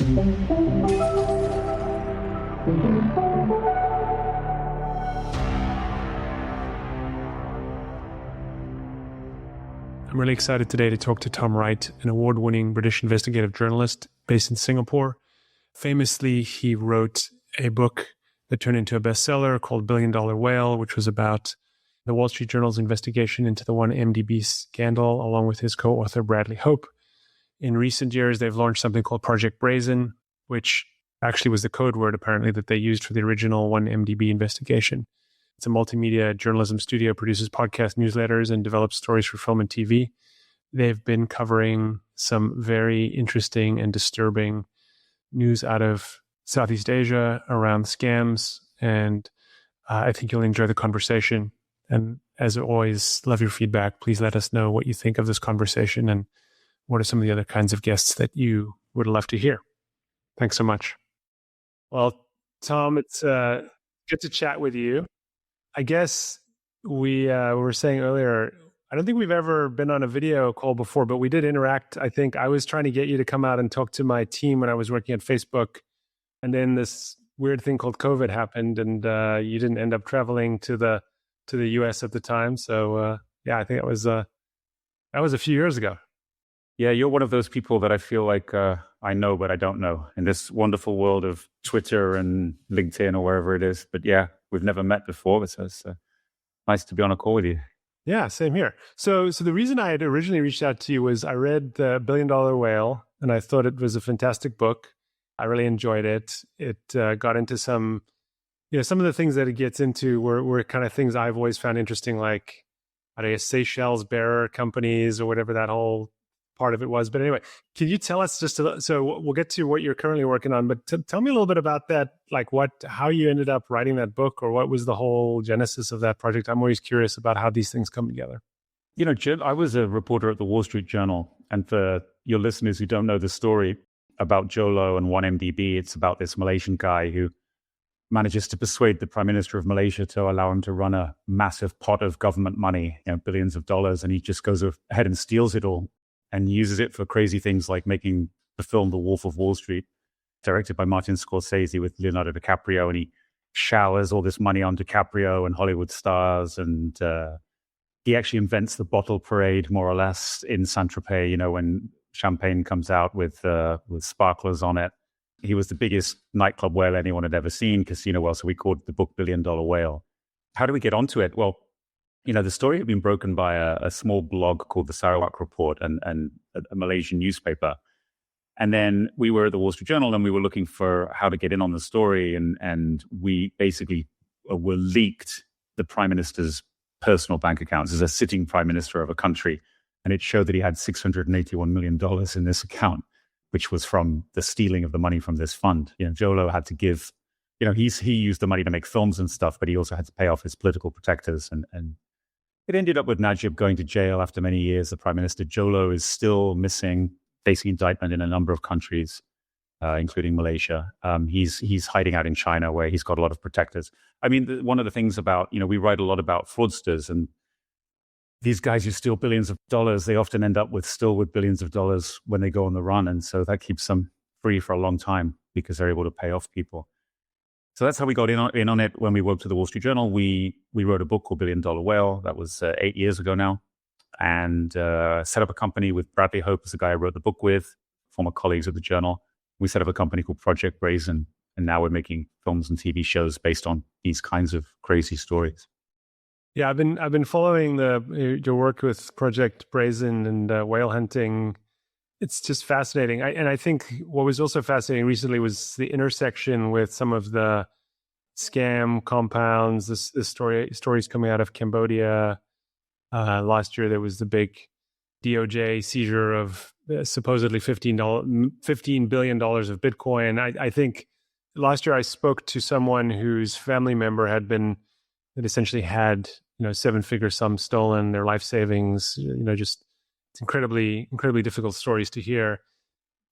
I'm really excited today to talk to Tom Wright, an award-winning British investigative journalist based in Singapore. Famously, he wrote a book that turned into a bestseller called Billion Dollar Whale, which was about the Wall Street Journal's investigation into the 1MDB scandal, along with his co-author Bradley Hope. In recent years, they've launched something called Project Brazen, which actually was the code word, apparently, that they used for the original 1MDB investigation. It's a multimedia journalism studio, produces podcast newsletters, and develops stories for film and TV. They've been covering some very interesting and disturbing news out of Southeast Asia around scams, and I think you'll enjoy the conversation. And as always, love your feedback. Please let us know what you think of this conversation and what are some of the other kinds of guests that you would love to hear. Thanks so much. Well, Tom, it's good to chat with you. I guess we were saying earlier, I don't think we've ever been on a video call before, but we did interact. I think I was trying to get you to come out and talk to my team when I was working at Facebook. And then this weird thing called COVID happened, and you didn't end up traveling to the US at the time. So yeah, I think that was a few years ago. Yeah, you're one of those people that I feel like I know, but I don't know in this wonderful world of Twitter and LinkedIn or wherever it is. But yeah, we've never met before, so it's nice to be on a call with you. Yeah, same here. So the reason I had originally reached out to you was I read The Billion Dollar Whale, and I thought it was a fantastic book. I really enjoyed it. It got into some of the things that it gets into were kind of things I've always found interesting, like, I guess, Seychelles bearer companies or whatever that whole part of it was. But anyway, can you tell us so we'll get to what you're currently working on, but tell me a little bit about that, like how you ended up writing that book, or what was the whole genesis of that project? I'm always curious about how these things come together. You know, Jim, I was a reporter at the Wall Street Journal. And for your listeners who don't know the story about Jolo and 1MDB, it's about this Malaysian guy who manages to persuade the Prime Minister of Malaysia to allow him to run a massive pot of government money, billions of dollars, and he just goes ahead and steals it all and uses it for crazy things like making the film The Wolf of Wall Street, directed by Martin Scorsese with Leonardo DiCaprio, and he showers all this money on DiCaprio and Hollywood stars, and he actually invents the bottle parade, more or less, in Saint-Tropez, when champagne comes out with sparklers on it. He was the biggest nightclub whale anyone had ever seen, casino whale, so we called the book Billion Dollar Whale. How do we get onto it? Well, the story had been broken by a small blog called the Sarawak Report and a Malaysian newspaper. And then we were at the Wall Street Journal and we were looking for how to get in on the story. And we basically were leaked the Prime Minister's personal bank accounts as a sitting Prime Minister of a country. And it showed that he had $681 million in this account, which was from the stealing of the money from this fund. Jolo had to give, he used the money to make films and stuff, but he also had to pay off his political protectors. And it ended up with Najib going to jail after many years. The Prime Minister Jolo is still missing, facing indictment in a number of countries, including Malaysia. He's hiding out in China, where he's got a lot of protectors. I mean, one of the things about, we write a lot about fraudsters, and these guys who steal billions of dollars, they often end up with billions of dollars when they go on the run. And so that keeps them free for a long time because they're able to pay off people. So that's how we got in on it. When we worked at the Wall Street Journal, we wrote a book called Billion Dollar Whale. That was 8 years ago now. And set up a company with Bradley Hope, as the guy I wrote the book with, former colleagues at the Journal. We set up a company called Project Brazen. And now we're making films and TV shows based on these kinds of crazy stories. Yeah, I've been following your work with Project Brazen and whale hunting. It's just fascinating. And I think what was also fascinating recently was the intersection with some of the scam compounds, this stories coming out of Cambodia. Last year, there was the big DOJ seizure of supposedly $15 billion of Bitcoin. I think last year I spoke to someone whose family member that essentially had, 7-figure sums stolen, their life savings, just it's incredibly difficult stories to hear.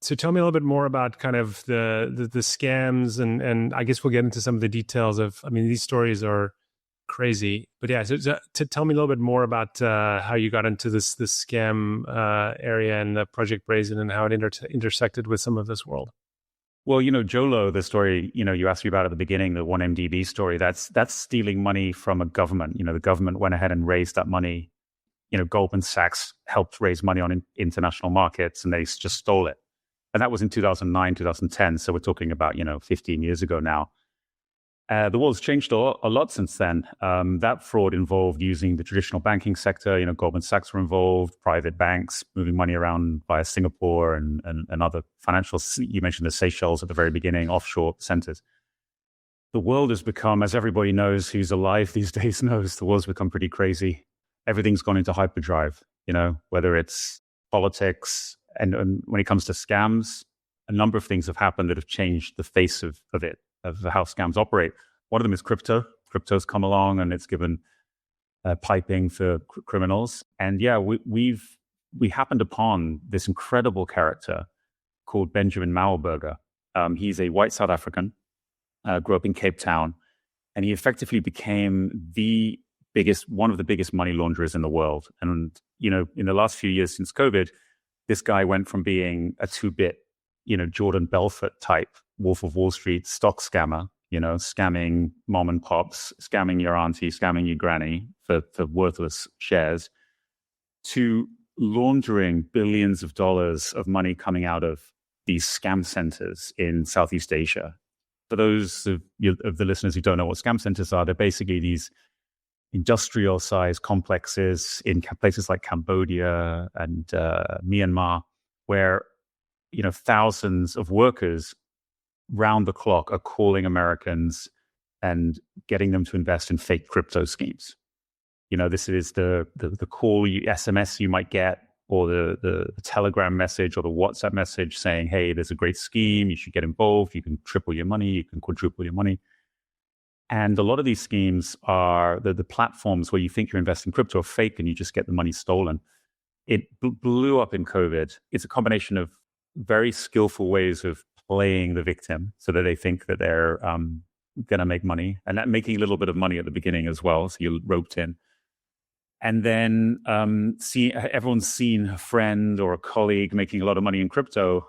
So tell me a little bit more about kind of the scams, and I guess we'll get into some of the details of, these stories are crazy. But yeah, so to tell me a little bit more about how you got into this scam area and the Project Brazen and how it intersected with some of this world. Well, Jolo, the story, you asked me about at the beginning, the 1MDB story, that's stealing money from a government. The government went ahead and raised that money. Goldman Sachs helped raise money on international markets and they just stole it. And that was in 2009, 2010. So we're talking about, 15 years ago now. The world's changed a lot since then. That fraud involved using the traditional banking sector. Goldman Sachs were involved, private banks moving money around via Singapore and other financial. You mentioned the Seychelles at the very beginning, offshore centers. The world has become, as everybody knows who's alive these days knows, the world's become pretty crazy. Everything's gone into hyperdrive, whether it's politics and when it comes to scams, a number of things have happened that have changed the face of it, of how scams operate. One of them is crypto. Crypto's come along and it's given piping for criminals. And yeah, we happened upon this incredible character called Benjamin Mauerberger. He's a white South African, grew up in Cape Town, and he effectively became one of the biggest money launderers in the world. And, in the last few years since COVID, this guy went from being a two-bit, Jordan Belfort type Wolf of Wall Street stock scammer, scamming mom and pops, scamming your auntie, scamming your granny for worthless shares, to laundering billions of dollars of money coming out of these scam centers in Southeast Asia. For those of the listeners who don't know what scam centers are, they're basically these industrial-sized complexes in places like Cambodia and Myanmar, where thousands of workers round the clock are calling Americans and getting them to invest in fake crypto schemes. This is the call SMS you might get, or the Telegram message or the WhatsApp message saying, hey, there's a great scheme, you should get involved, you can triple your money, you can quadruple your money. And a lot of these schemes are the platforms where you think you're investing in crypto are fake and you just get the money stolen. It blew up in COVID. It's a combination of very skillful ways of playing the victim so that they think that they're going to make money, and that making a little bit of money at the beginning as well. So you're roped in. And then everyone's seen a friend or a colleague making a lot of money in crypto,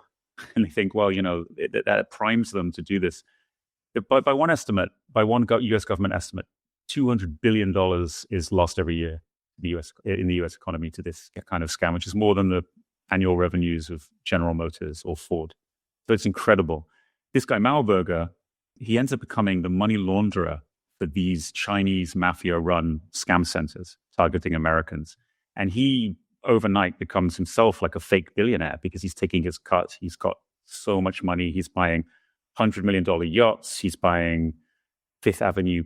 and they think, well, that primes them to do this. By one estimate, US government estimate, $200 billion is lost every year in the US economy to this kind of scam, which is more than the annual revenues of General Motors or Ford. So it's incredible. This guy, Mauerberger, he ends up becoming the money launderer for these Chinese mafia-run scam centers targeting Americans. And he overnight becomes himself like a fake billionaire because he's taking his cut. He's got so much money. He's buying $100 million yachts. He's buying Fifth Avenue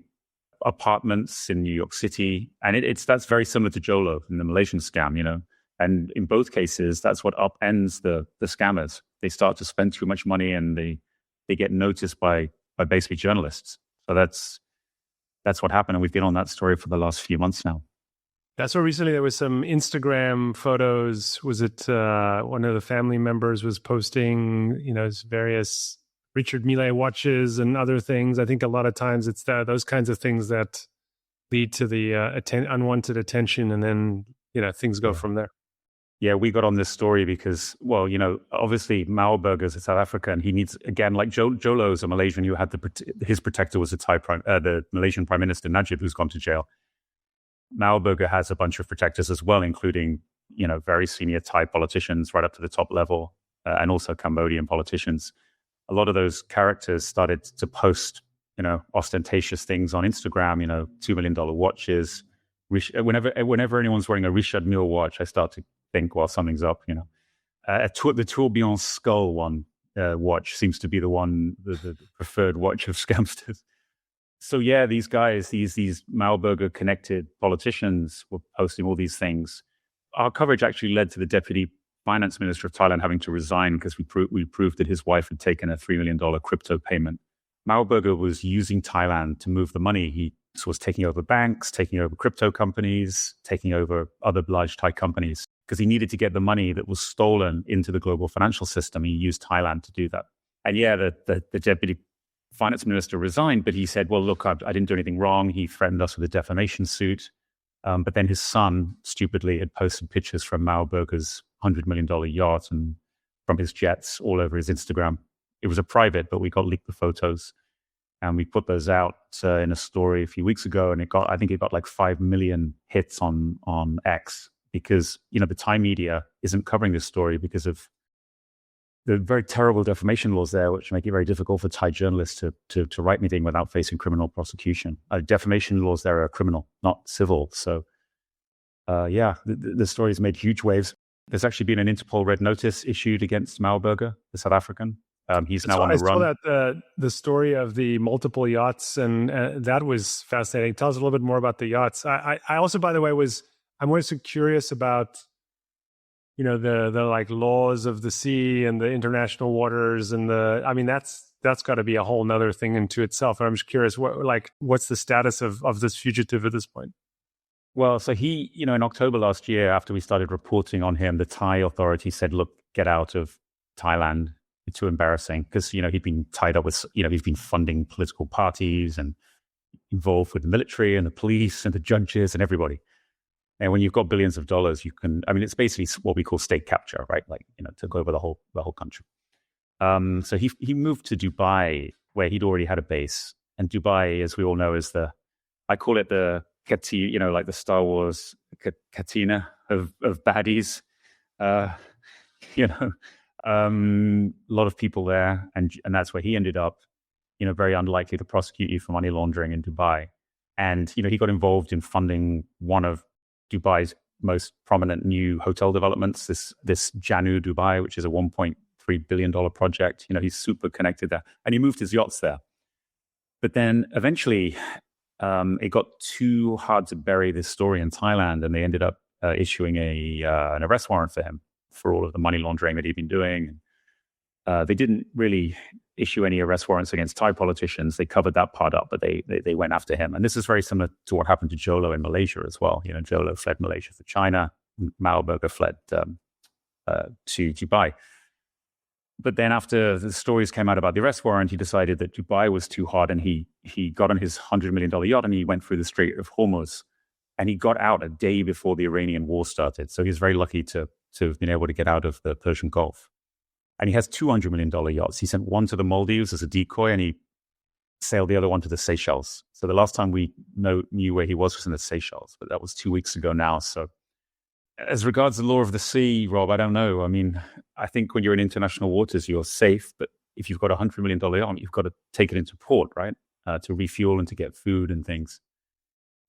apartments in New York City. And that's very similar to Jolo in the Malaysian scam, And in both cases, that's what upends the scammers. They start to spend too much money and they get noticed by basically journalists. So that's what happened. And we've been on that story for the last few months now. That's why recently there was some Instagram photos. Was it one of the family members was posting, various Richard Mille watches and other things. I think a lot of times it's those kinds of things that lead to the unwanted attention, and then things go from there. Yeah, we got on this story because, well, obviously Mauerberger's in South Africa, and he needs, again, like Jolo's a Malaysian who had his protector was the Malaysian Prime Minister Najib, who's gone to jail. Mauerberger has a bunch of protectors as well, including very senior Thai politicians right up to the top level, and also Cambodian politicians. A lot of those characters started to post, ostentatious things on Instagram, $2 million watches. Whenever anyone's wearing a Richard Mille watch, I start to think, well, something's up, the Tourbillon skull watch seems to be the preferred watch of scamsters. So yeah, these guys, these Mauerberger connected politicians were posting all these things. Our coverage actually led to the deputy finance minister of Thailand having to resign because we proved that his wife had taken a $3 million crypto payment. Mauerberger was using Thailand to move the money. He was taking over banks, taking over crypto companies, taking over other large Thai companies because he needed to get the money that was stolen into the global financial system. He used Thailand to do that. And yeah, the deputy finance minister resigned, but he said, well, look, I didn't do anything wrong. He threatened us with a defamation suit. But then his son, stupidly, had posted pictures from Mauerberger's $100 million yacht and from his jets all over his Instagram. it was a private, but we got leaked the photos. And we put those out in a story a few weeks ago, and I think it got like 5 million hits on X, because the Thai media isn't covering this story because of the very terrible defamation laws there, which make it very difficult for Thai journalists to write anything without facing criminal prosecution. Defamation laws there are criminal, not civil. So the story's made huge waves. There's actually been an Interpol red notice issued against Mauerberger, the South African. He's now on the run. I saw that the story of the multiple yachts, and that was fascinating. Tell us a little bit more about the yachts. I also, by the way, I'm also curious about the like laws of the sea and the international waters, and that's got to be a whole nother thing into itself. And I'm just curious, what's the status of this fugitive at this point? Well, so he, in October last year, after we started reporting on him, the Thai authorities said, "Look, get out of Thailand. It's too embarrassing," because he'd been tied up with he's been funding political parties and involved with the military and the police and the judges and everybody. And when you've got billions of dollars, you can. It's basically what we call state capture, right? Like took over the whole country. So he moved to Dubai, where he'd already had a base. And Dubai, as we all know, is I call it the like the Star Wars Katina of baddies. A lot of people there, and that's where he ended up. Very unlikely to prosecute you for money laundering in Dubai. And he got involved in funding one of Dubai's most prominent new hotel developments, this Janu Dubai, which is a $1.3 billion project. He's super connected there, and he moved his yachts there. But then eventually, it got too hard to bury this story in Thailand, and they ended up issuing an arrest warrant for him for all of the money laundering that he'd been doing. They didn't really issue any arrest warrants against Thai politicians. They covered that part up, but they went after him. And this is very similar to what happened to Jolo in Malaysia as well. Jolo fled Malaysia for China. Mauerberger fled to Dubai. But then after the stories came out about the arrest warrant, he decided that Dubai was too hot, and he got on his $100 million yacht and he went through the Strait of Hormuz. And he got out a day before the Iranian war started. So he's very lucky to have been able to get out of the Persian Gulf. And he has $200 million yachts. He sent one to the Maldives as a decoy, and he sailed the other one to the Seychelles. So the last time we knew where he was in the Seychelles, but that was 2 weeks ago now. So as regards the law of the sea, Rob, I don't know. I think when you're in international waters, you're safe. But if you've got a $100 million yacht, you've got to take it into port, right? To refuel and to get food and things.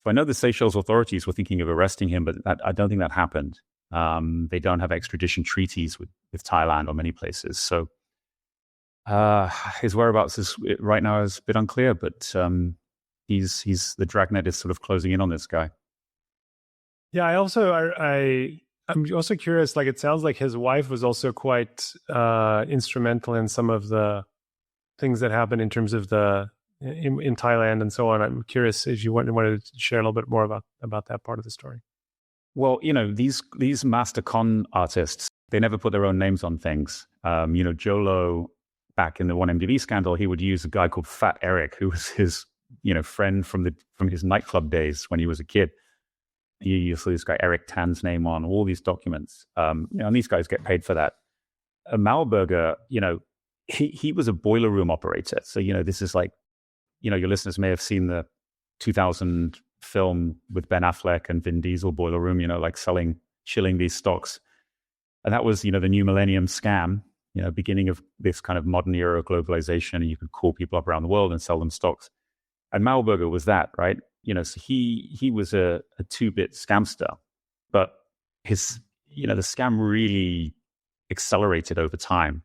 So I know the Seychelles authorities were thinking of arresting him, but I don't think that happened. They don't have extradition treaties with Thailand or many places. So his whereabouts right now is a bit unclear, but the dragnet is sort of closing in on this guy. Yeah, I'm also curious, like it sounds like his wife was also quite instrumental in some of the things that happened in terms of in Thailand and so on. I'm curious if you wanted to share a little bit more about that part of the story. Well, these master con artists, they never put their own names on things. Jolo, back in the 1MDB scandal, he would use a guy called Fat Eric, who was his, friend from his nightclub days when he was a kid. He used this guy Eric Tan's name on all these documents. And these guys get paid for that. Mauerberger, he was a boiler room operator. So, this is like, your listeners may have seen the 2000 film with Ben Affleck and Vin Diesel, Boiler Room, like shilling these stocks. And that was, the new millennium scam, beginning of this kind of modern era of globalization. And you could call people up around the world and sell them stocks. And Mauerberger was that, right? So he was a 2-bit scamster, but the scam really accelerated over time.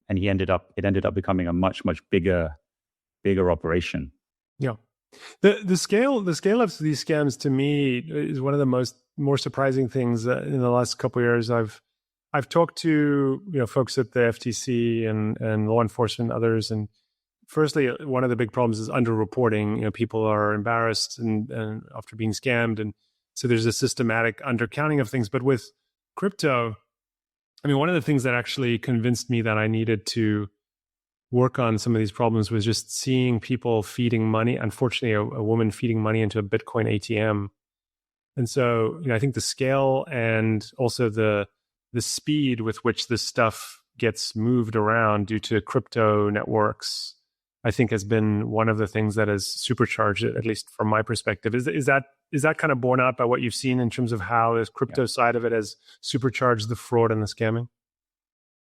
And it ended up becoming a much, much bigger operation. Yeah. The scale of these scams to me is one of the more surprising things in the last couple of years. I've talked to folks at the FTC and law enforcement and others, and firstly, one of the big problems is underreporting. People are embarrassed and after being scammed, and so there's a systematic undercounting of things. But with crypto, one of the things that actually convinced me that I needed to work on some of these problems was just seeing people feeding money. Unfortunately, a woman feeding money into a Bitcoin ATM. And so, I think the scale and also the speed with which this stuff gets moved around due to crypto networks, I think has been one of the things that has supercharged it, at least from my perspective. Is that kind of borne out by what you've seen in terms of how this crypto side of it has supercharged the fraud and the scamming?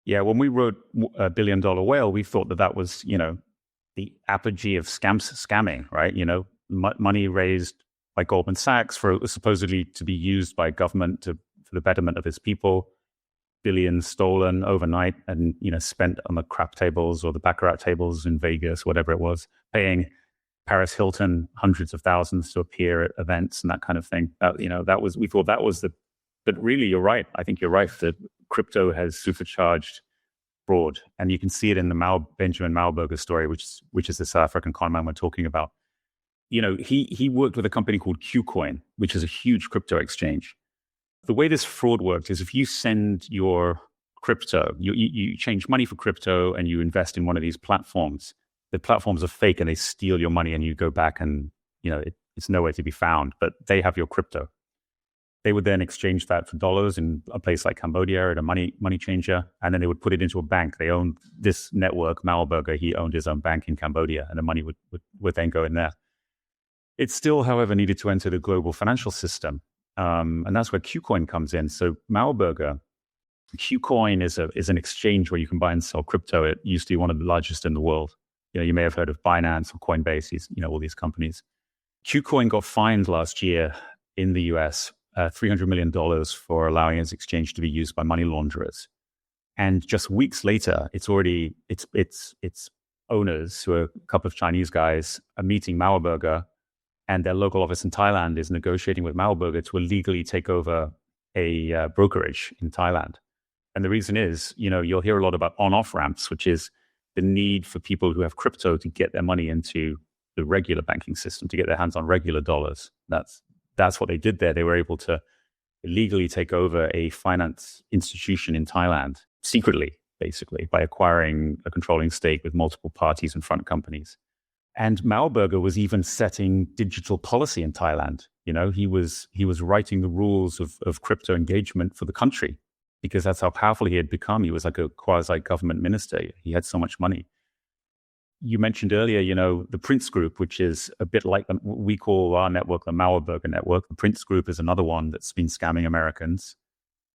Yeah, when we wrote $1 Billion Whale, we thought that was, the apogee of scamming, right? Money raised by Goldman Sachs for supposedly to be used by government for the betterment of its people, billions stolen overnight and, spent on the crap tables or the baccarat tables in Vegas, whatever it was, paying Paris Hilton hundreds of thousands to appear at events and that kind of thing. We thought that was but really you're right. I think you're right that crypto has supercharged fraud, and you can see it in the Benjamin Mauerberger story, which is the South African conman we're talking about. He worked with a company called Qcoin, which is a huge crypto exchange. The way this fraud worked is if you send your crypto, you change money for crypto and you invest in one of these platforms. The platforms are fake and they steal your money and you go back and, it's nowhere to be found, but they have your crypto. They would then exchange that for dollars in a place like Cambodia at a money changer, and then they would put it into a bank. They owned this network, Mauerberger. He owned his own bank in Cambodia, and the money would then go in there. It still, however, needed to enter the global financial system, and that's where Qcoin comes in. So Mauerberger, Qcoin is an exchange where you can buy and sell crypto. It used to be one of the largest in the world. You may have heard of Binance or Coinbase, all these companies. Qcoin got fined last year in the US $300 million for allowing its exchange to be used by money launderers. And just weeks later, its owners, who are a couple of Chinese guys, are meeting Mauerberger, and their local office in Thailand is negotiating with Mauerberger to illegally take over a brokerage in Thailand. And the reason is, you'll hear a lot about on-off ramps, which is the need for people who have crypto to get their money into the regular banking system, to get their hands on regular dollars. That's what they did there. They were able to illegally take over a finance institution in Thailand, secretly, basically, by acquiring a controlling stake with multiple parties and front companies. And Mauerberger was even setting digital policy in Thailand. He was writing the rules of crypto engagement for the country, because that's how powerful he had become. He was like a quasi-government minister. He had so much money. You mentioned earlier, the Prince Group, which is a bit like we call our network the Mauerberger network. The Prince Group is another one that's been scamming Americans.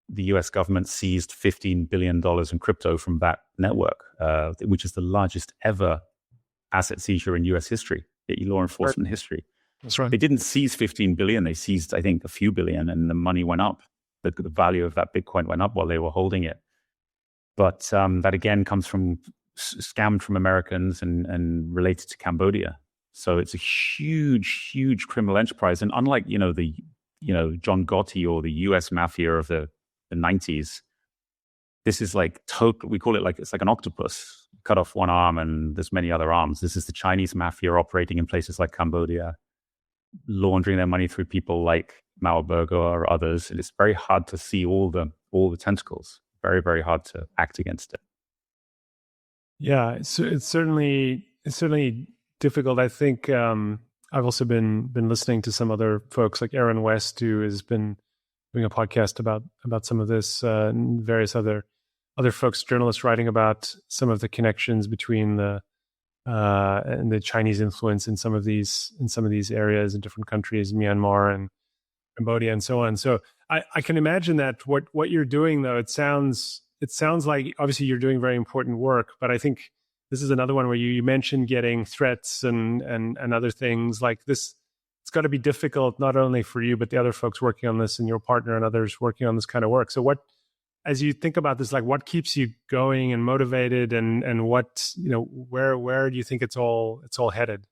The US government seized $15 billion in crypto from that network, which is the largest ever asset seizure in US history, law enforcement history. That's right. They didn't seize 15 billion. They seized, I think, a few billion, and the money went up. The value of that Bitcoin went up while they were holding it. But that again comes from scammed from Americans and related to Cambodia. So it's a huge, huge criminal enterprise. And unlike, John Gotti or the US mafia of the 90s, this is like we call it it's like an octopus, cut off one arm and there's many other arms. This is the Chinese mafia operating in places like Cambodia, laundering their money through people like Mauerberger or others. And it's very hard to see all the tentacles, very, very hard to act against it. Yeah, it's certainly difficult. I think I've also been listening to some other folks like Aaron West, who has been doing a podcast about some of this, and various other folks, journalists, writing about some of the connections between and the Chinese influence in some of these areas in different countries, Myanmar and Cambodia and so on. So I can imagine that what you're doing, though, it sounds like obviously you're doing very important work, but I think this is another one where you mentioned getting threats and other things like this. It's got to be difficult, not only for you, but the other folks working on this and your partner and others working on this kind of work. So as you think about this, like what keeps you going and motivated, and what, where do you think it's all headed?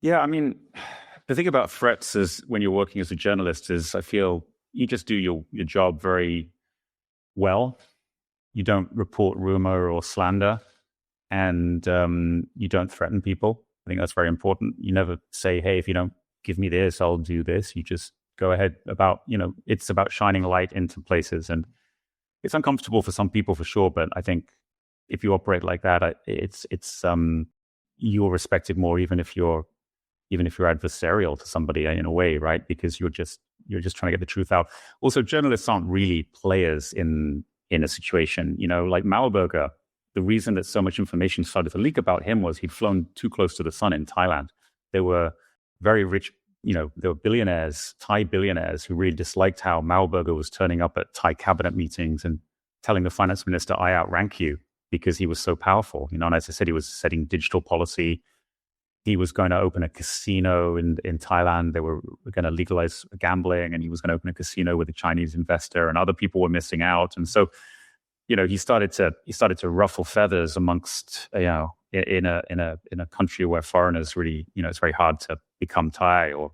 Yeah, I mean, the thing about threats is when you're working as a journalist is I feel you just do your job very well. You don't report rumor or slander, and you don't threaten people. I think that's very important. You never say, hey, if you don't give me this, I'll do this. You just go ahead it's about shining light into places. And it's uncomfortable for some people for sure, but I think if you operate like that, it's you're respected more, even if you're adversarial to somebody in a way, right? Because you're just trying to get the truth out. Also, journalists aren't really players in in a situation, like Mauerberger. The reason that so much information started to leak about him was he'd flown too close to the sun in Thailand. They were very rich, there were billionaires, Thai billionaires, who really disliked how Mauerberger was turning up at Thai cabinet meetings and telling the finance minister, I outrank you, because he was so powerful. And as I said, he was setting digital policy. He was going to open a casino in Thailand. They were going to legalize gambling, and he was going to open a casino with a Chinese investor, and other people were missing out. And so, he started to ruffle feathers amongst, in a country where foreigners really, it's very hard to become Thai, or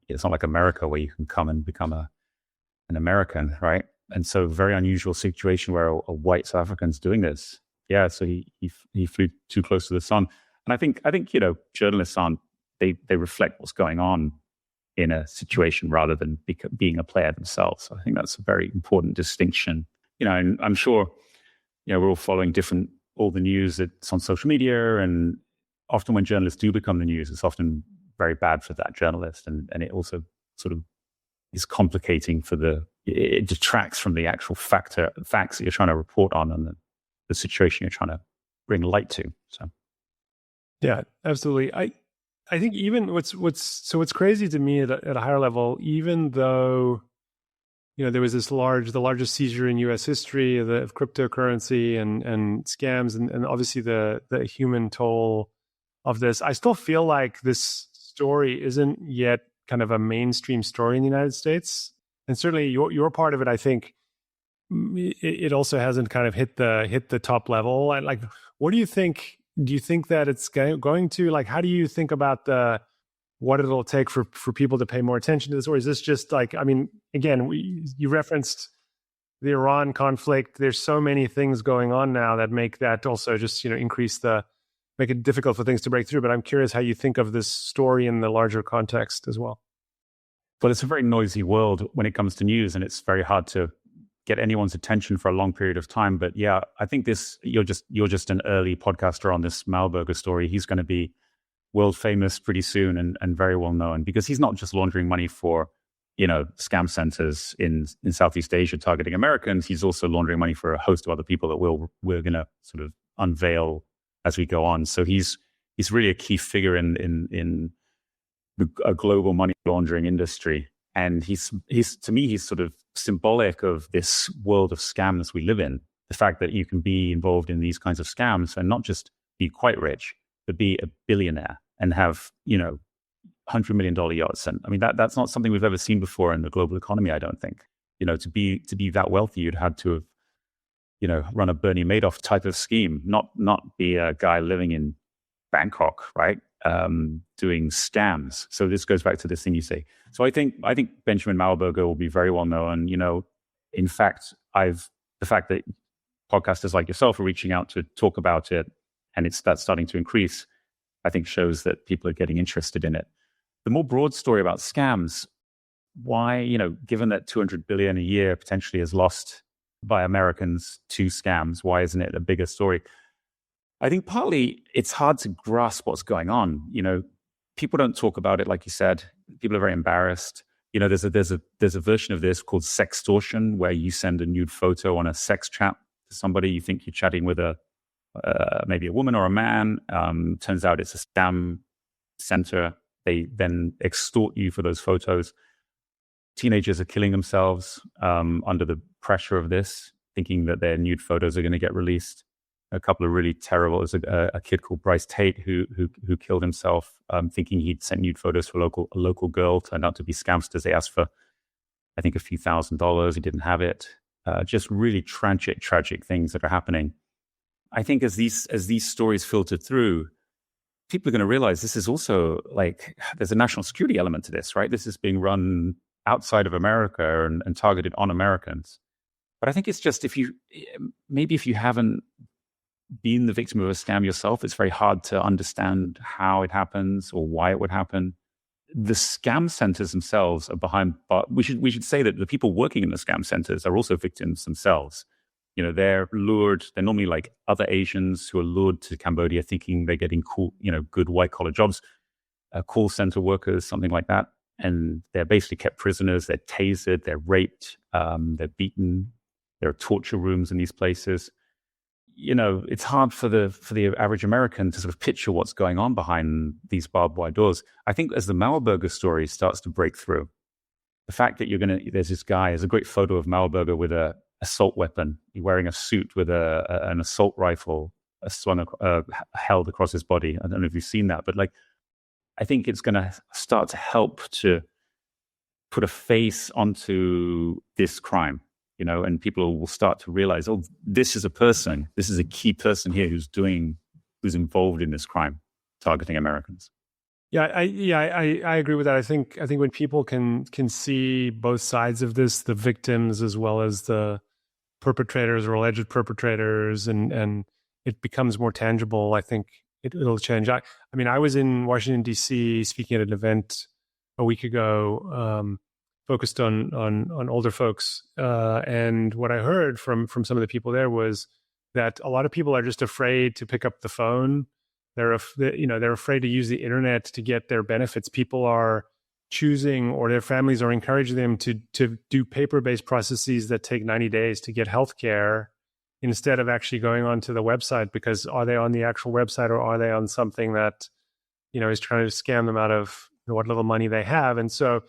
it's not like America where you can come and become an American, right? And so, very unusual situation where a white South African's doing this. Yeah, so he flew too close to the sun. And I think journalists they reflect what's going on in a situation rather than being a player themselves. So I think that's a very important distinction. And I'm sure, we're all following all the news that's on social media, and often when journalists do become the news, it's often very bad for that journalist, and it also sort of is complicating it detracts from the actual facts that you're trying to report on, and the situation you're trying to bring light to. So. Yeah, absolutely. I think even what's crazy to me at a higher level, even though, there was the largest seizure in U.S. history of cryptocurrency and scams, and obviously the human toll of this, I still feel like this story isn't yet kind of a mainstream story in the United States. And certainly your part of it, I think, it also hasn't kind of hit the top level. And like, what do you think? Do you think that it's going to, like, how do you think about what it'll take for people to pay more attention to this? Or is this just like, I mean, again, you referenced the Iran conflict. There's so many things going on now that make that also just, make it difficult for things to break through. But I'm curious how you think of this story in the larger context as well. Well, it's a very noisy world when it comes to news, and it's very hard to get anyone's attention for a long period of time. But yeah, I think you're just an early podcaster on this Mauerberger story. He's going to be world famous pretty soon, and very well known, because he's not just laundering money for, scam centers in Southeast Asia targeting Americans. He's also laundering money for a host of other people that we're going to sort of unveil as we go on. So he's really a key figure in a global money laundering industry. And he's to me, he's sort of symbolic of this world of scams we live in. The fact that you can be involved in these kinds of scams and not just be quite rich, but be a billionaire and have, $100 million yachts. And I mean, that's not something we've ever seen before in the global economy, I don't think. To be that wealthy, you'd had to have, run a Bernie Madoff type of scheme, not be a guy living in Bangkok, right? Doing scams. So this goes back to this thing you say. So I think Benjamin Mauerberger will be very well known. In fact, the fact that podcasters like yourself are reaching out to talk about it, and that's starting to increase, I think shows that people are getting interested in it. The more broad story about scams, why, given that 200 billion a year potentially is lost by Americans to scams, why isn't it a bigger story? I think partly it's hard to grasp what's going on. People don't talk about it, like you said. People are very embarrassed. There's a version of this called sextortion, where you send a nude photo on a sex chat to somebody. You think you're chatting with maybe a woman or a man. Turns out it's a scam center. They then extort you for those photos. Teenagers are killing themselves under the pressure of this, thinking that their nude photos are going to get released. A couple of really terrible. There's a kid called Bryce Tate who killed himself, thinking he'd sent nude photos for a local girl. Turned out to be scamsters. They asked for, I think, a few $1,000s. He didn't have it. Just really tragic things that are happening. I think as these stories filter through, people are going to realize this is also like there's a national security element to this, right? This is being run outside of America and targeted on Americans. But I think it's just if you haven't been the victim of a scam yourself, it's very hard to understand how it happens or why it would happen. The scam centers themselves are behind, but we should say that the people working in the scam centers are also victims themselves. They're lured. They're normally like other Asians who are lured to Cambodia thinking they're getting cool, good white collar jobs, call center workers, something like that. And they're basically kept prisoners. They're tasered, they're raped, they're beaten. There are torture rooms in these places. It's hard for the average American to sort of picture what's going on behind these barbed wire doors. I think as the Mauerberger story starts to break through, the fact that there's this guy, there's a great photo of Mauerberger with a assault weapon. He's wearing a suit with an assault rifle held across his body. I don't know if you've seen that, but I think it's going to start to help to put a face onto this crime, and people will start to realize, oh, this is a person. This is a key person here who's involved in this crime, targeting Americans. I agree with that. I think when people can see both sides of this, the victims as well as the perpetrators or alleged perpetrators, and it becomes more tangible, I think it'll change. I was in Washington, D.C. speaking at an event a week ago, focused on older folks. And what I heard from some of the people there was that a lot of people are just afraid to pick up the phone. They're afraid to use the internet to get their benefits. People are choosing, or their families are encouraging them to do paper-based processes that take 90 days to get healthcare, instead of actually going onto the website, because are they on the actual website, or are they on something that, is trying to scam them out of what little money they have? And so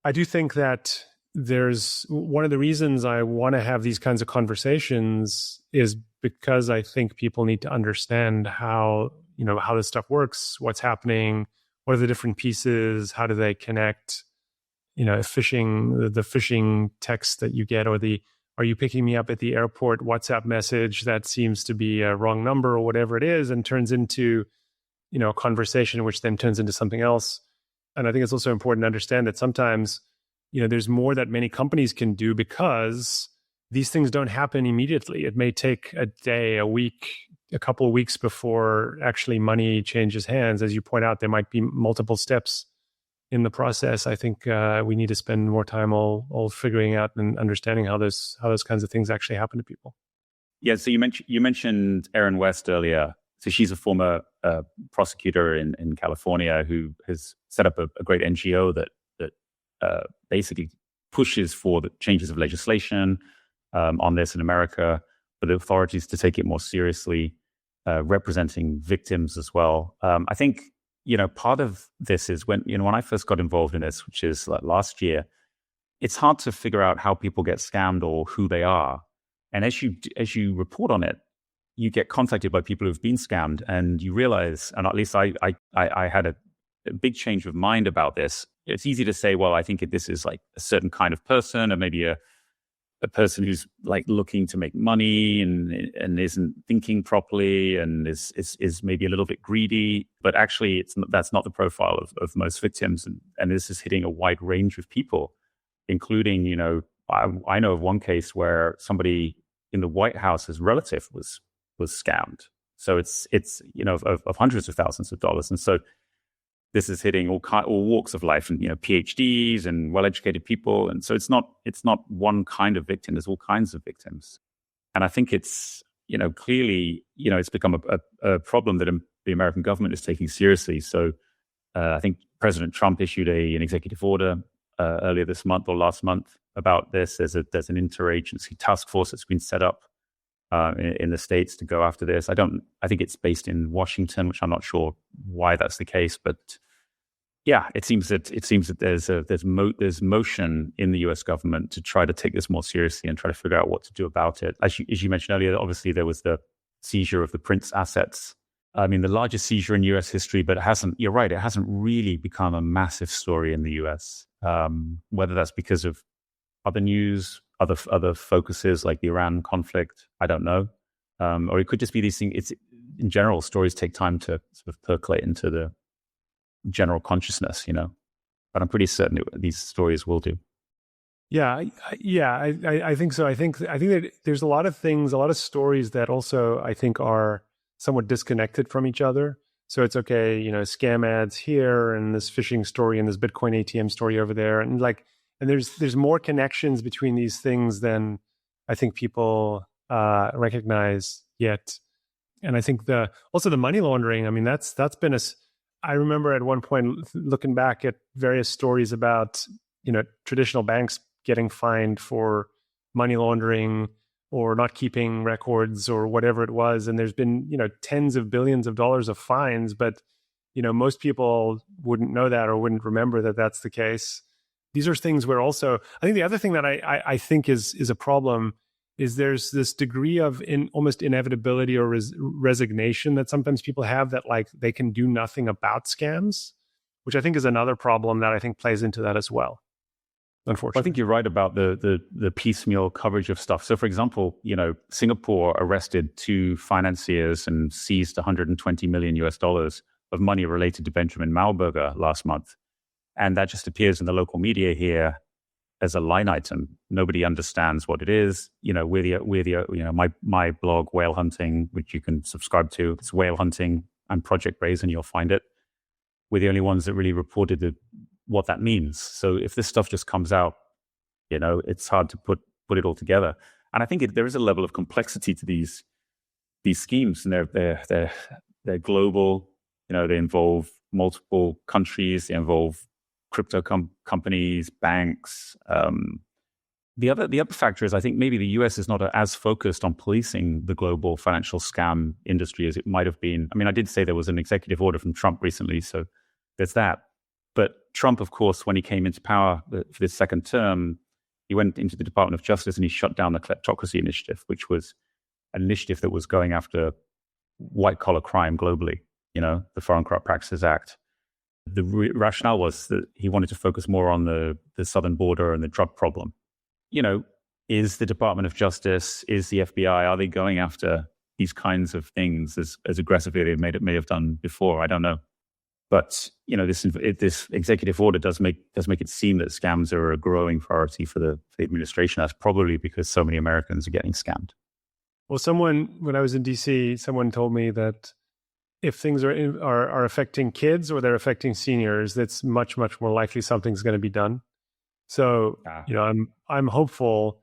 I do think that there's one of the reasons I want to have these kinds of conversations is because I think people need to understand how this stuff works, what's happening, what are the different pieces, how do they connect, the phishing text that you get, or are you picking me up at the airport WhatsApp message that seems to be a wrong number or whatever it is, and turns into, a conversation, which then turns into something else. And I think it's also important to understand that sometimes, there's more that many companies can do, because these things don't happen immediately. It may take a day, a week, a couple of weeks before actually money changes hands. As you point out, there might be multiple steps in the process. I think we need to spend more time all figuring out and understanding how those kinds of things actually happen to people. Yeah. So you mentioned Erin West earlier. So she's a former prosecutor in California who has set up a great NGO that basically pushes for the changes of legislation on this in America, for the authorities to take it more seriously, representing victims as well. I think, part of this is when I first got involved in this, which is like last year, it's hard to figure out how people get scammed or who they are. And as you report on it, you get contacted by people who've been scammed, and you realize, and at least I had a big change of mind about this. It's easy to say, well, I think this is like a certain kind of person, or maybe a person who's like looking to make money and isn't thinking properly and is maybe a little bit greedy. But actually, that's not the profile of most victims. And this is hitting a wide range of people, including, I know of one case where somebody in the White House, his relative was scammed. So it's of hundreds of thousands of dollars. And so this is hitting all walks of life, and PhDs and well-educated people. And so it's not one kind of victim. There's all kinds of victims. And I think it's clearly it's become a problem that the American government is taking seriously. So I think President Trump issued an executive order earlier this month or last month about this. There's an interagency task force that's been set up in the States to go after this. I think it's based in Washington, which I'm not sure why that's the case, but yeah, it seems that there's motion in the U.S. government to try to take this more seriously and try to figure out what to do about it. As you mentioned earlier, obviously there was the seizure of the Prince assets. I mean, the largest seizure in U.S. history, but you're right, it hasn't really become a massive story in the U.S. Whether that's because of other news, other focuses like the Iran conflict, I don't know. Or it could just be these things. It's in general, stories take time to sort of percolate into the general consciousness, but I'm pretty certain these stories will do. Yeah, I think so. I think that there's a lot of stories that also I think are somewhat disconnected from each other. So it's okay, scam ads here and this phishing story and this Bitcoin ATM story over there, and there's more connections between these things than I think people recognize yet. And I think also the money laundering. I mean, that's been I remember at one point looking back at various stories about traditional banks getting fined for money laundering or not keeping records or whatever it was. And there's been, tens of billions of dollars of fines, but, most people wouldn't know that or wouldn't remember that that's the case. These are things where also, I think the other thing that I think is a problem is there's this degree of almost inevitability or resignation that sometimes people have that like they can do nothing about scams, which I think is another problem that I think plays into that as well. Unfortunately, I think you're right about the piecemeal coverage of stuff. So, for example, Singapore arrested 2 financiers and seized $120 million US of money related to Benjamin Mauerberger last month, and that just appears in the local media here as a line item. Nobody understands what it is. My blog Whale Hunting, which you can subscribe to, it's Whale Hunting and Project Brazen. You'll find it. We're the only ones that really reported what that means. So if this stuff just comes out, it's hard to put it all together. And I think there is a level of complexity to these schemes, and they're global. They involve multiple countries. They involve crypto companies, banks. The other factor is I think maybe the US is not as focused on policing the global financial scam industry as it might have been. I mean, I did say there was an executive order from Trump recently, so there's that. But Trump, of course, when he came into power for this second term, he went into the Department of Justice and he shut down the Kleptocracy Initiative, which was an initiative that was going after white-collar crime globally, the Foreign Corrupt Practices Act. The rationale was that he wanted to focus more on the southern border and the drug problem. Is the Department of Justice, is the FBI, are they going after these kinds of things as aggressively as they may have done before? I don't know. But this executive order does make it seem that scams are a growing priority for the administration. That's probably because so many Americans are getting scammed. Well, when I was in DC, someone told me that if things are affecting kids or they're affecting seniors, that's much, much more likely something's going to be done. So, I'm hopeful.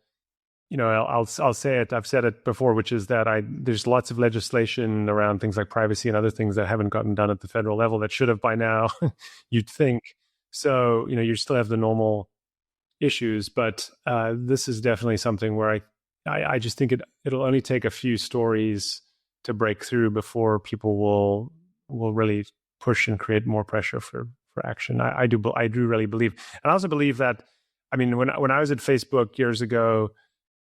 I'll say it. I've said it before, which is that there's lots of legislation around things like privacy and other things that haven't gotten done at the federal level that should have by now. You'd think. So, you still have the normal issues, but this is definitely something where I just think it'll only take a few stories to break through before people will really push and create more pressure for action. I do really believe, and I also believe that. I mean, when I was at Facebook years ago,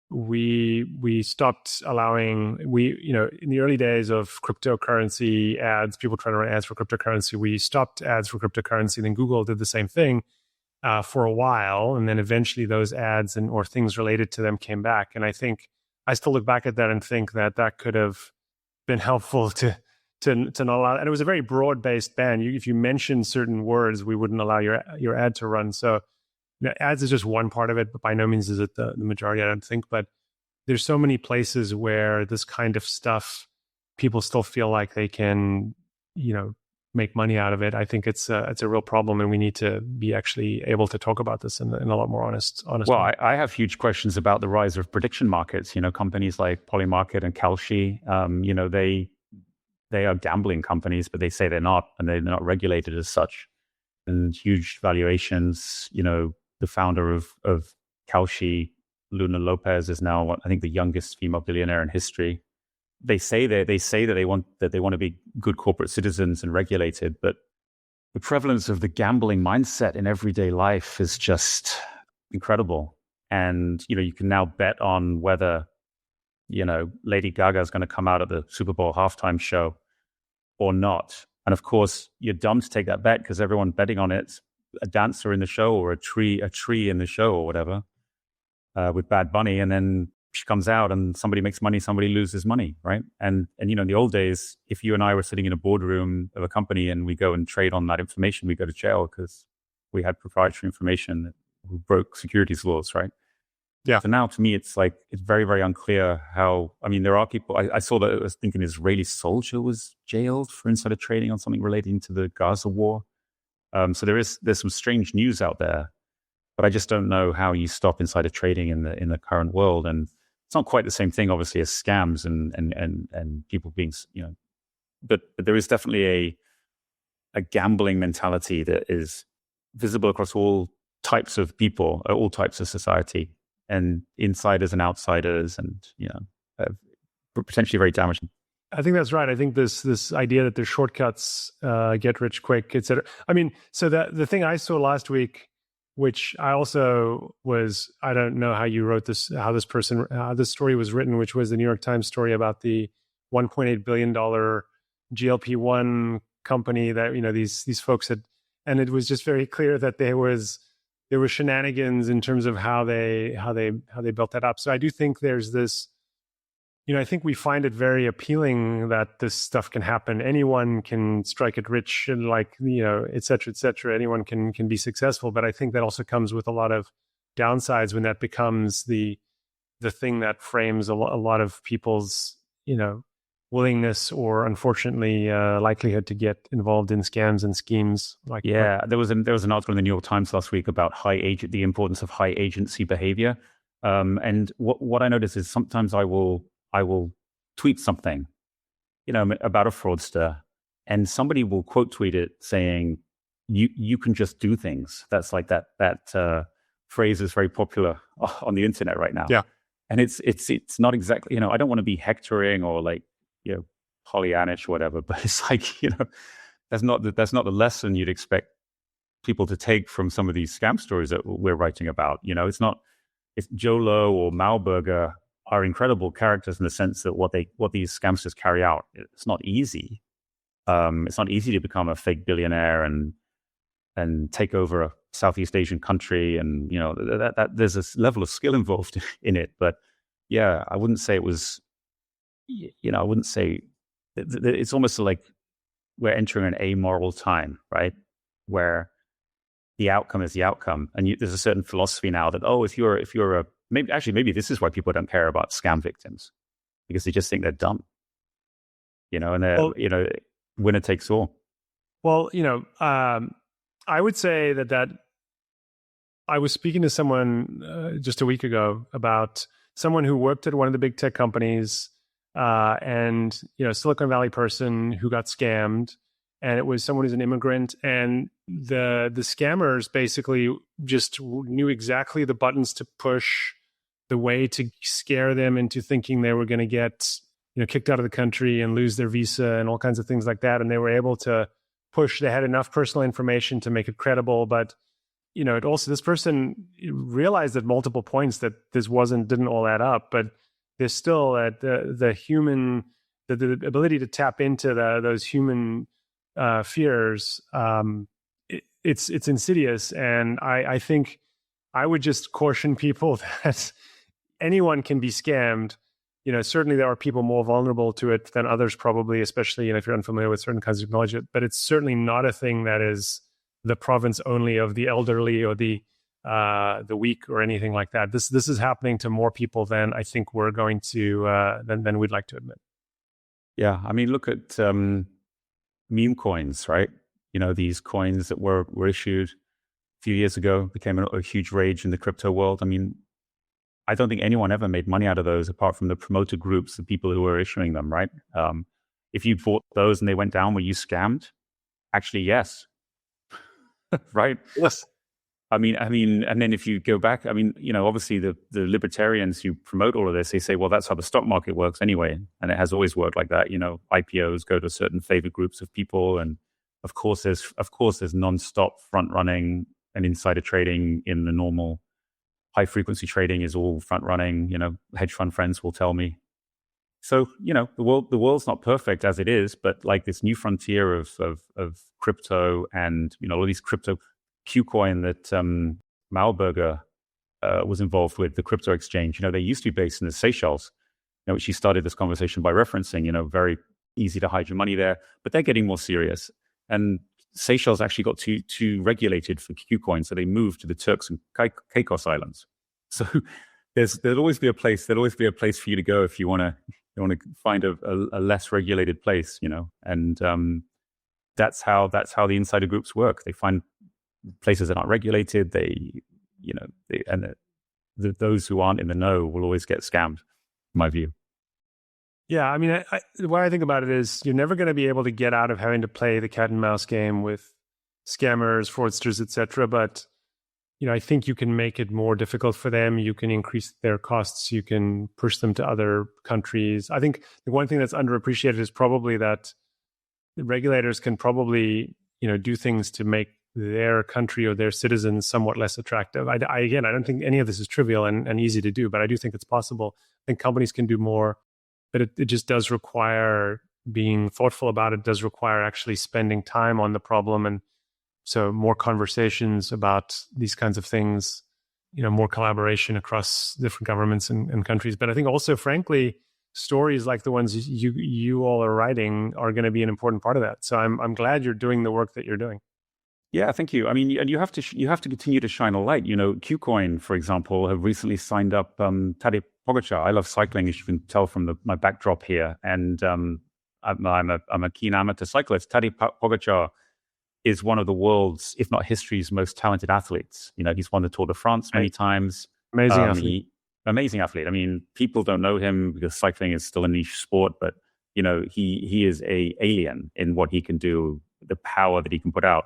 we stopped allowing in the early days of cryptocurrency ads, people trying to run ads for cryptocurrency. We stopped ads for cryptocurrency. Then Google did the same thing for a while, and then eventually those ads or things related to them came back. And I think I still look back at that and think that could have been helpful to not allow. And it was a very broad-based ban. If you mention certain words, we wouldn't allow your ad to run. So ads is just one part of it, but by no means is it the majority, I don't think. But there's so many places where this kind of stuff, people still feel like they can, make money out of it. I think it's a real problem, and we need to be actually able to talk about this in a lot more honest Well, way. I have huge questions about the rise of prediction markets. Companies like Polymarket and Kalshi, they are gambling companies, but they say they're not, and they're not regulated as such. And huge valuations, the founder of Kalshi, Luna Lopez, is now, I think, the youngest female billionaire in history. They say that they want to be good corporate citizens and regulated, but the prevalence of the gambling mindset in everyday life is just incredible. And you can now bet on whether Lady Gaga is going to come out at the Super Bowl halftime show or not. And of course, you're dumb to take that bet because everyone betting on it's a dancer in the show or a tree in the show or whatever, with Bad Bunny. And then she comes out and somebody makes money, somebody loses money, right? And in the old days, if you and I were sitting in a boardroom of a company and we go and trade on that information, we go to jail because we had proprietary information that broke securities laws, right? Yeah. So now to me, it's very, very unclear how, there are people, I saw that, I was thinking an Israeli soldier was jailed for insider trading on something relating to the Gaza war. So there's some strange news out there, but I just don't know how you stop insider trading in the current world. And it's not quite the same thing, obviously, as scams and people being, but there is definitely a gambling mentality that is visible across all types of people, all types of society. and insiders and outsiders, and potentially very damaging. I think that's right. I think this idea that there's shortcuts, get rich quick, et cetera. I mean, so the thing I saw last week, which I also was, I don't know how you wrote this, how this story was written, which was the New York Times story about the $1.8 billion GLP-1 company that, these folks had, and it was just very clear that there were shenanigans in terms of how they built that up. So I do think there's this, I think we find it very appealing that this stuff can happen. Anyone can strike it rich and et cetera, et cetera. Anyone can be successful. But I think that also comes with a lot of downsides when that becomes the thing that frames a lot of people's, willingness or unfortunately likelihood to get involved in scams and schemes. There was an article in the New York Times last week about the importance of high agency behavior. And what I notice is sometimes I will tweet something, about a fraudster, and somebody will quote tweet it saying, "You can just do things." That's like that phrase is very popular on the internet right now. Yeah, and it's not exactly, I don't want to be hectoring or Pollyannish or whatever, but it's that's not the lesson you'd expect people to take from some of these scam stories that we're writing about. It's not, if Jolo or Mauerberger are incredible characters in the sense that what these scamsters carry out, it's not easy. It's not easy to become a fake billionaire and take over a Southeast Asian country, and that there's a level of skill involved in it. But yeah, I wouldn't say it was. I wouldn't say it's almost like we're entering an amoral time, right? Where the outcome is the outcome, and there's a certain philosophy now that if you're a maybe this is why people don't care about scam victims, because they just think they're dumb, and they're winner takes all. Well, I would say that I was speaking to someone just a week ago about someone who worked at one of the big tech companies, and Silicon Valley person who got scammed, and it was someone who's an immigrant, and the scammers basically just knew exactly the buttons to push, the way to scare them into thinking they were going to get kicked out of the country and lose their visa and all kinds of things like that. And they were able to push. They had enough personal information to make it credible, but it also, this person realized at multiple points that this didn't all add up. But there's still the human, the ability to tap into those human fears. It's insidious, and I think I would just caution people that anyone can be scammed. Certainly there are people more vulnerable to it than others, probably, especially if you're unfamiliar with certain kinds of technology. But it's certainly not a thing that is the province only of the elderly or the weak or anything like that. This is happening to more people than I think we're going to than we'd like to admit. Yeah, I mean, look at meme coins, right? These coins that were issued a few years ago, became a huge rage in the crypto world. I mean, I don't think anyone ever made money out of those apart from the promoter groups, the people who were issuing them, right? If you bought those and they went down, were you scammed? Actually, yes. Right? Yes. I mean, and then if you go back, obviously the libertarians who promote all of this, they say, well, that's how the stock market works anyway. And it has always worked like that. IPOs go to certain favored groups of people. And of course there's nonstop front running and insider trading in the normal. High frequency trading is all front running, hedge fund friends will tell me. So, the world's not perfect as it is, but like this new frontier of crypto and, all these crypto Qcoin that Mauerberger was involved with, the crypto exchange, they used to be based in the Seychelles, which he started this conversation by referencing, very easy to hide your money there, but they're getting more serious. And Seychelles actually got too regulated for Qcoin, so they moved to the Turks and Caicos Islands. So there'll always be a place for you to go if you want to find a less regulated place, and that's how the insider groups work. They find places that aren't regulated. Those who aren't in the know will always get scammed, in my view. Yeah, I mean, the way I think about it is you're never going to be able to get out of having to play the cat and mouse game with scammers, fraudsters, etc. But I think you can make it more difficult for them. You can increase their costs. You can push them to other countries. I think the one thing that's underappreciated is probably that the regulators can probably, do things to make their country or their citizens somewhat less attractive. Again, I don't think any of this is trivial and easy to do, but I do think it's possible. I think companies can do more, but it just does require being thoughtful about it. It does require actually spending time on the problem. And so more conversations about these kinds of things, more collaboration across different governments and countries. But I think also, frankly, stories like the ones you all are writing are going to be an important part of that. So I'm glad you're doing the work that you're doing. Yeah, thank you. I mean, and you have to continue to shine a light. KuCoin, for example, have recently signed up Tadej Pogačar. I love cycling, as you can tell from my backdrop here, and I'm a keen amateur cyclist. Tadej Pogačar is one of the world's, if not history's, most talented athletes. He's won the Tour de France many times. Amazing athlete. Amazing athlete. I mean, people don't know him because cycling is still a niche sport, but he is a alien in what he can do, the power that he can put out.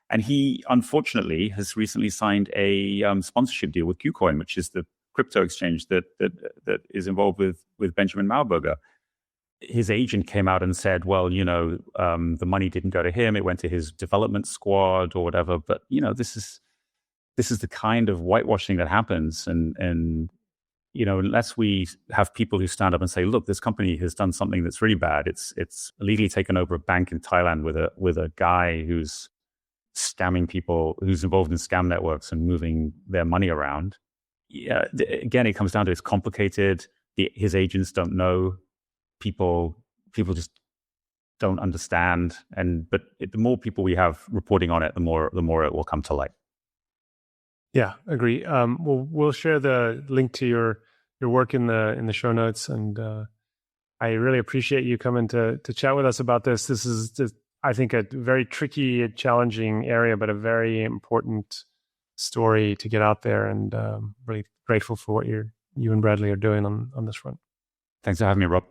And he, unfortunately, has recently signed a sponsorship deal with KuCoin, which is the crypto exchange that is involved with Benjamin Mauerberger. His agent came out and said, well, the money didn't go to him; it went to his development squad or whatever. But this is the kind of whitewashing that happens, and unless we have people who stand up and say, look, this company has done something that's really bad. It's illegally taken over a bank in Thailand with a guy who's scamming people, who's involved in scam networks and moving their money around. Yeah, again, it comes down to it's complicated. His agents don't know. People just don't understand. But the more people we have reporting on it, the more it will come to light. Yeah, agree. We'll share the link to your work in the show notes, and I really appreciate you coming to chat with us about this. This is I think a very tricky, challenging area, but a very important story to get out there, and really grateful for what you and Bradley are doing on this front. Thanks for having me, Rob.